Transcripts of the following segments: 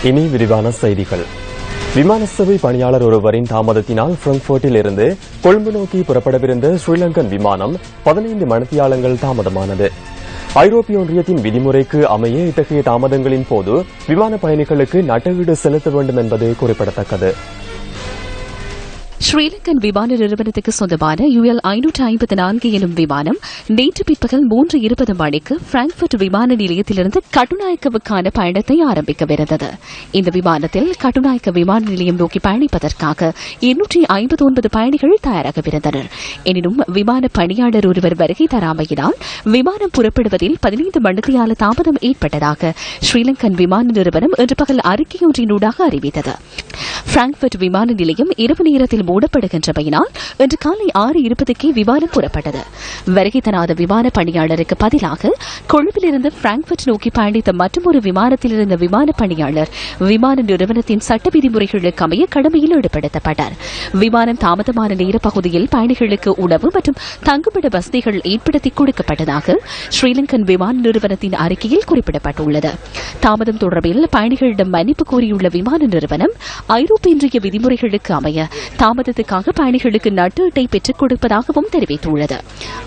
இனி விரிவான செய்திகள். விமான சேவை பணியாளர் ஒருவரின் தாமதத்தினால் பிராங்க்பர்ட்டில் இருந்து கொழும்பு நோக்கி புறப்படவிருந்த ஸ்ரீலங்கன் விமானம் 15 மணித்தியாலங்கள் தாமதமானது. ஐரோப்பிய ஒன்றியத்தின் விதிமுறைக்கு அமைய இத்தகைய தாமதங்களின் போது விமான பயணிகளுக்கு நட்டஈடு செலுத்த வேண்டும் என்பது குறிப்பிடத்தக்கது. ஸ்ரீலங்கன் விமான நிறுவனத்துக்கு சொந்தமான UL 554 எனும் விமானம் நேற்று பிற்பகல் 3:20 மணிக்கு பிராங்க்பர்ட் விமான நிலையத்திலிருந்து கட்டுநாயக்கவுக்கான பயணத்தை ஆரம்பிக்கவிருந்தது. இந்த விமானத்தில் கட்டுநாயக்க விமான நிலையம் நோக்கி பயணிப்பதற்காக 259 பயணிகள் தயாராகவிருந்தனர். எனினும் விமான பணியாளர் ஒருவர் வருகை தராமையினால் விமானம் புறப்படுவதில் 15 மணித்தியால தாமதம் ஏற்பட்டதாக ஸ்ரீலங்கன் விமான நிறுவனம் இன்று பகல் அறிக்கையொன்றினூடாக அறிவித்தது. பிராங்க்பர்ட் விமான நிலையம் இரவு நேரத்தில் மூடப்படுகின்றமையினால் இன்று காலை 6:20க்கே விமானம் புறப்பட்டது. வருகை தராத விமான பணியாளருக்கு பதிலாக கொழும்பிலிருந்து பிராங்க்பர்ட் நோக்கி பயணித்த மற்றொரு விமானத்தில் இருந்த விமான பணியாளர் விமான நிறுவனத்தின் சட்ட விதிமுறைகளுக்கு அமைய கடமையில் ஈடுபடுத்தப்பட்டார். விமானம் தாமதமான நேர பகுதியில் பயணிகளுக்கு உணவு மற்றும் தங்குமிட வசதிகள் ஏற்படுத்தி கொடுக்கப்பட்டதாக ஸ்ரீலங்கன் விமான நிறுவனத்தின் அறிக்கையில் குறிப்பிடப்பட்டுள்ளது. தாமதம் தொடர்பில் பயணிகளிடம் மன்னிப்பு கோரியுள்ள விமான நிறுவனம் ஐரோப்பிய ஒன்றிய விதிமுறைகளுக்கு அமைய தாமதத்துக்காக பயணிகளுக்கு நட்டீட்டை பெற்றுக் கொடுப்பதாகவும் தெரிவித்துள்ளது.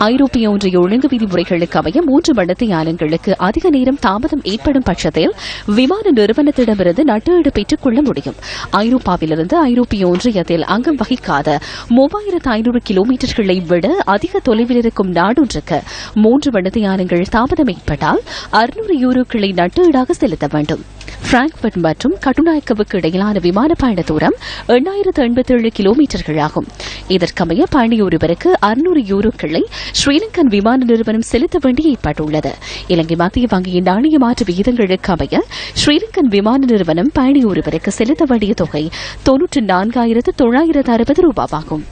ஐரோப்பிய ஒன்றிய ஒழுங்கு விதிமுறைகளுக்கு அமைய 3 மணித்தியாலங்களுக்கு அதிக நேரம் தாமதம் ஏற்படும் பட்சத்தில் விமான நிறுவனத்திடமிருந்து நட்டீடு பெற்றுக் கொள்ள முடியும். ஐரோப்பாவிலிருந்து ஐரோப்பிய ஒன்றியத்தில் அங்கம் வகிக்காத 3500 கிலோமீட்டர்களை விட அதிக தொலைவில் இருக்கும் நாடொன்றுக்கு 3 மணித்தியாலங்கள் தாமதம் ஏற்பட்டால் 600 யூரோக்களை நட்டீடாக செலுத்த வேண்டும். பிராங்க்பர்ட் மற்றும் கட்டுநாயக்கவுக்கு இடையிலான விமான பயண தூரம் 887 கிலோமீட்டர்கள் ஆகும். இதற்கமைய பயணி ஒருவருக்கு 600 யூரோக்களை ஸ்ரீலங்கன் விமான நிறுவனம் செலுத்த வேண்டி ஏற்பட்டுள்ளது. இலங்கை மத்திய வங்கியின் நாணய மாற்று விகிதங்களுக்கு அமைய ஸ்ரீலங்கன் விமான நிறுவனம் பயணி ஒருவருக்கு செலுத்த வேண்டிய தொகை 94,960 ரூபாவாகும்.